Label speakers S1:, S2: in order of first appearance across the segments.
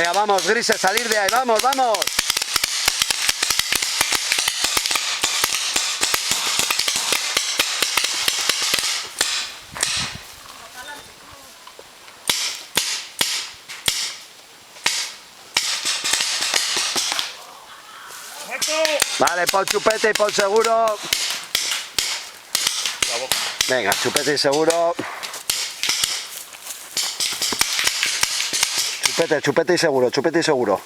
S1: Venga, vamos, Grises, salir de ahí, vamos, vamos. Vale, pon Chupete y pon Seguro. Venga, Chupete y Seguro. Chupete y Seguro, Chupete y Seguro.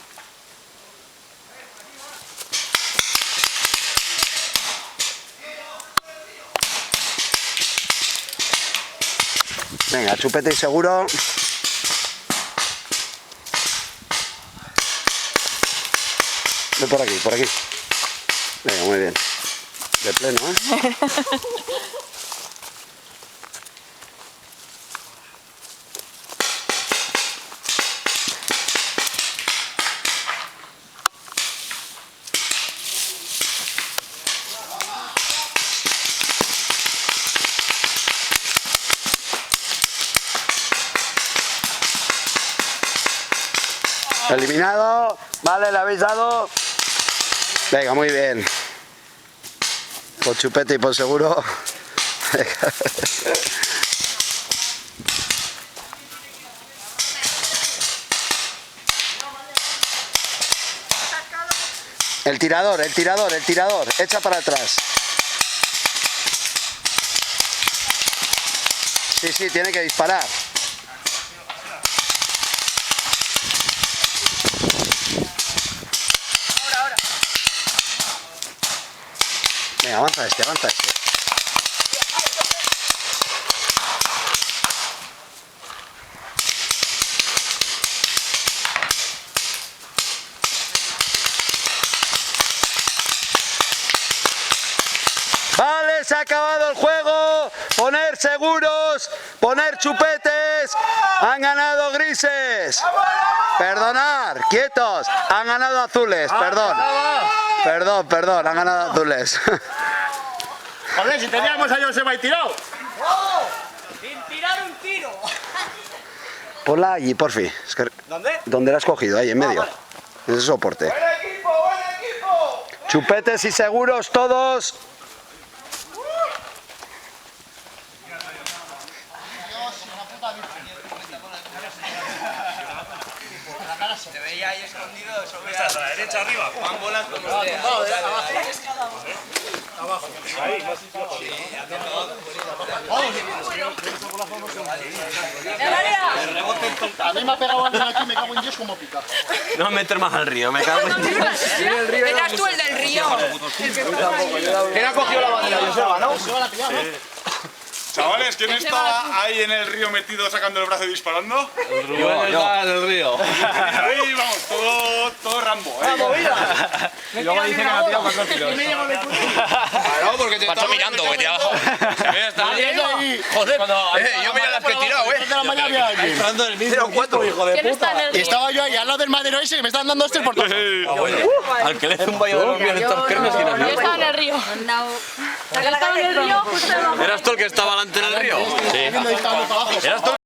S1: Venga, Chupete y Seguro. Ven por aquí, por aquí. Venga, muy bien. De pleno, ¿eh? Eliminado. Vale, le habéis dado. Venga, muy bien. Por Chupete y por Seguro. El tirador. Echa para atrás. Sí, tiene que disparar. Venga, avanza este. Vale, se ha acabado el juego. Poner seguros, poner chupetes. Han ganado Grises. Perdonar, quietos. Han ganado azules, perdón. Perdón, han ganado azules.
S2: Joder, si teníamos a Joseba ahí tirado.
S3: Sin tirar un tiro.
S1: Ponla allí, porfi. Es que...
S3: ¿Dónde?
S1: ¿Dónde la has cogido? Ahí, en medio.
S3: Vale.
S1: Ese soporte.
S2: ¡Buen equipo!
S1: Chupetes y seguros todos.
S3: Te veía ahí escondido sobre
S4: ¿Estás a la derecha arriba?
S3: Juan Bolas como usted.
S2: Abajo.
S4: Ahí, más flojo.
S2: A mí me ha pegado alguien aquí, me cago en Dios como pica.
S5: No me meter más al río, me cago en Dios.
S6: Eras tú el del río.
S2: ¿Quién ha cogido la bandera? Joseba, ¿no? Joseba la ha pillado, ¿no?
S4: Chavales, ¿quién estaba ahí en el río metido sacando el brazo y disparando?
S5: Yo estaba en el río.
S4: Ahí vamos, todo Rambo, ¿eh?
S5: Y luego dice que me ha tirado 4 tiros.
S4: Claro, porque te
S5: Estaba mirando, que tiraba.
S2: Joder,
S5: Yo mira las que he tirado,
S2: de la mañana había alguien.
S5: Entrando en el mismo 4, hijo de
S6: ¿Quién está en el
S2: Y
S6: río?
S2: estaba yo ahí al lado del madero ese y me estaban dando este por todo.
S5: Al que le hace un baño de los míos en estos kermes y
S6: Yo
S5: no.
S6: estaba en el río. Estaba en el río justo debajo.
S5: ¿Eras tú el que estaba delante en el río? Sí.
S2: Ahí estaba para abajo.
S5: ¿Eras tú?